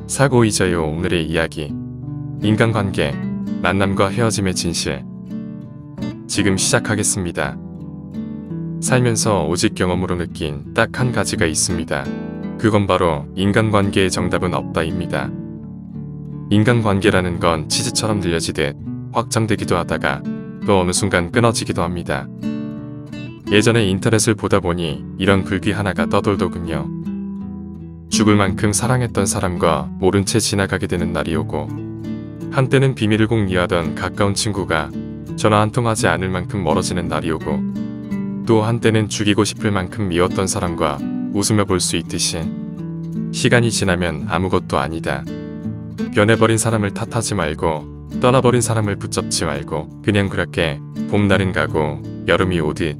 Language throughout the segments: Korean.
사고이자요. 오늘의 이야기. 인간관계, 만남과 헤어짐의 진실. 지금 시작하겠습니다. 살면서 오직 경험으로 느낀 딱 한 가지가 있습니다. 그건 바로 인간관계의 정답은 없다입니다. 인간관계라는 건 치즈처럼 들려지듯 확장되기도 하다가 또 어느 순간 끊어지기도 합니다. 예전에 인터넷을 보다 보니 이런 글귀 하나가 떠돌더군요. 죽을 만큼 사랑했던 사람과 모른 채 지나가게 되는 날이 오고, 한때는 비밀을 공유하던 가까운 친구가 전화 한 통 하지 않을 만큼 멀어지는 날이 오고, 또 한때는 죽이고 싶을 만큼 미웠던 사람과 웃으며 볼 수 있듯이 시간이 지나면 아무것도 아니다. 변해버린 사람을 탓하지 말고 떠나버린 사람을 붙잡지 말고 그냥 그렇게 봄날은 가고 여름이 오듯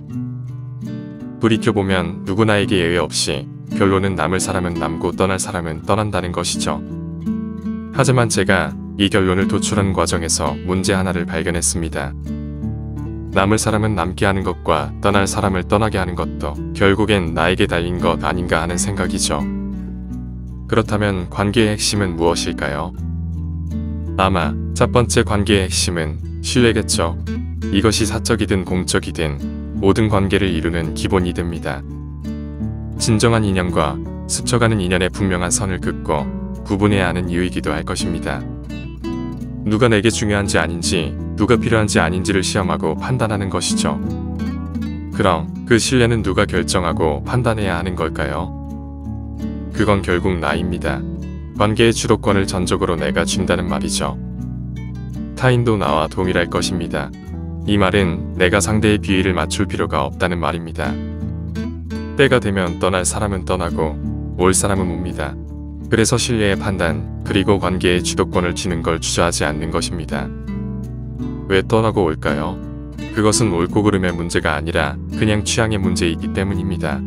돌이켜보면 누구나에게 예외 없이 결론은 남을 사람은 남고 떠날 사람은 떠난다는 것이죠. 하지만 제가 이 결론을 도출하는 과정에서 문제 하나를 발견했습니다. 남을 사람은 남게 하는 것과 떠날 사람을 떠나게 하는 것도 결국엔 나에게 달린 것 아닌가 하는 생각이죠. 그렇다면 관계의 핵심은 무엇일까요? 아마 첫 번째 관계의 핵심은 신뢰겠죠. 이것이 사적이든 공적이든 모든 관계를 이루는 기본이 됩니다. 진정한 인연과 스쳐가는 인연의 분명한 선을 긋고 구분해야 하는 이유이기도 할 것입니다. 누가 내게 중요한지 아닌지, 누가 필요한지 아닌지를 시험하고 판단하는 것이죠. 그럼 그 신뢰는 누가 결정하고 판단해야 하는 걸까요? 그건 결국 나입니다. 관계의 주도권을 전적으로 내가 쥔다는 말이죠. 타인도 나와 동일할 것입니다. 이 말은 내가 상대의 비위를 맞출 필요가 없다는 말입니다. 때가 되면 떠날 사람은 떠나고 올 사람은 옵니다. 그래서 신뢰의 판단, 그리고 관계의 주도권을 쥐는 걸 주저하지 않는 것입니다. 왜 떠나고 올까요? 그것은 옳고 그름의 문제가 아니라 그냥 취향의 문제이기 때문입니다.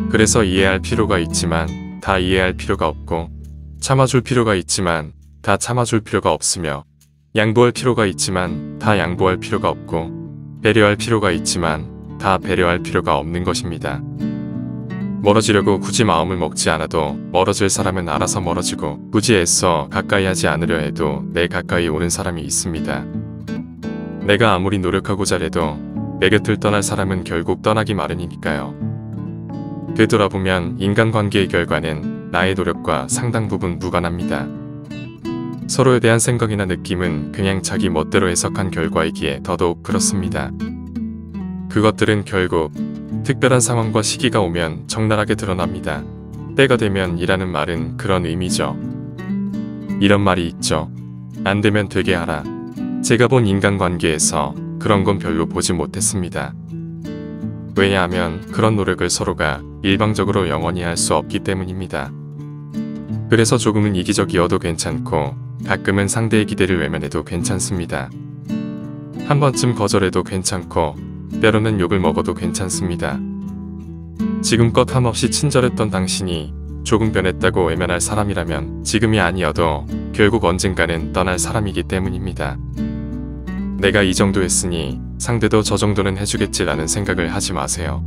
그래서 이해할 필요가 있지만 다 이해할 필요가 없고, 참아줄 필요가 있지만 다 참아줄 필요가 없으며, 양보할 필요가 있지만 다 양보할 필요가 없고, 배려할 필요가 있지만 다 배려할 필요가 없는 것입니다. 멀어지려고 굳이 마음을 먹지 않아도 멀어질 사람은 알아서 멀어지고, 굳이 애써 가까이 하지 않으려 해도 내 가까이 오는 사람이 있습니다. 내가 아무리 노력하고자 해도 내 곁을 떠날 사람은 결국 떠나기 마련이니까요. 되돌아보면 인간관계의 결과는 나의 노력과 상당 부분 무관합니다. 서로에 대한 생각이나 느낌은 그냥 자기 멋대로 해석한 결과이기에 더더욱 그렇습니다. 그것들은 결국 특별한 상황과 시기가 오면 적나라하게 드러납니다. 때가 되면 이라는 말은 그런 의미죠. 이런 말이 있죠. 안 되면 되게 하라. 제가 본 인간관계에서 그런 건 별로 보지 못했습니다. 왜냐하면 그런 노력을 서로가 일방적으로 영원히 할 수 없기 때문입니다. 그래서 조금은 이기적이어도 괜찮고 가끔은 상대의 기대를 외면해도 괜찮습니다. 한 번쯤 거절해도 괜찮고 때로는 욕을 먹어도 괜찮습니다. 지금껏 한없이 친절했던 당신이 조금 변했다고 외면할 사람이라면 지금이 아니어도 결국 언젠가는 떠날 사람이기 때문입니다. 내가 이 정도 했으니 상대도 저 정도는 해주겠지라는 생각을 하지 마세요.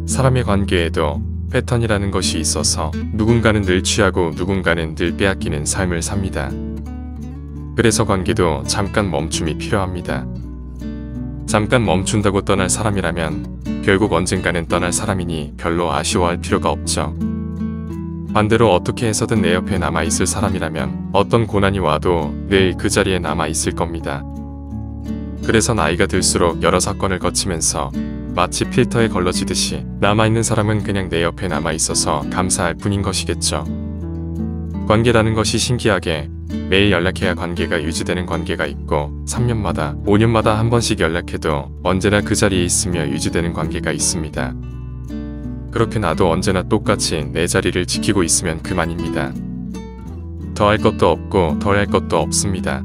사람의 관계에도 패턴이라는 것이 있어서 누군가는 늘 취하고 누군가는 늘 빼앗기는 삶을 삽니다. 그래서 관계도 잠깐 멈춤이 필요합니다. 잠깐 멈춘다고 떠날 사람이라면 결국 언젠가는 떠날 사람이니 별로 아쉬워할 필요가 없죠. 반대로 어떻게 해서든 내 옆에 남아있을 사람이라면 어떤 고난이 와도 늘 그 자리에 남아있을 겁니다. 그래서 나이가 들수록 여러 사건을 거치면서 마치 필터에 걸러지듯이 남아있는 사람은 그냥 내 옆에 남아있어서 감사할 뿐인 것이겠죠. 관계라는 것이 신기하게 매일 연락해야 관계가 유지되는 관계가 있고, 3년마다 5년마다 한 번씩 연락해도 언제나 그 자리에 있으며 유지되는 관계가 있습니다. 그렇게 나도 언제나 똑같이 내 자리를 지키고 있으면 그만입니다. 더할 것도 없고 덜 할 것도 없습니다.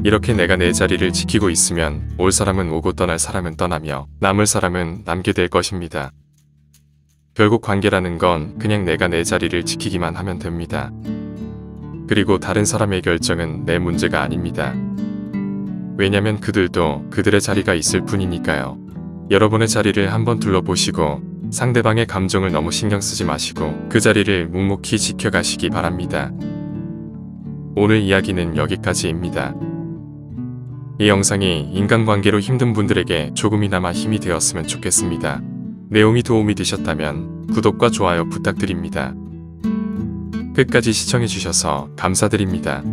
이렇게 내가 내 자리를 지키고 있으면 올 사람은 오고 떠날 사람은 떠나며 남을 사람은 남게 될 것입니다. 결국 관계라는 건 그냥 내가 내 자리를 지키기만 하면 됩니다. 그리고 다른 사람의 결정은 내 문제가 아닙니다. 왜냐면 그들도 그들의 자리가 있을 뿐이니까요. 여러분의 자리를 한번 둘러보시고 상대방의 감정을 너무 신경 쓰지 마시고 그 자리를 묵묵히 지켜가시기 바랍니다. 오늘 이야기는 여기까지입니다. 이 영상이 인간관계로 힘든 분들에게 조금이나마 힘이 되었으면 좋겠습니다. 내용이 도움이 되셨다면 구독과 좋아요 부탁드립니다. 끝까지 시청해주셔서 감사드립니다.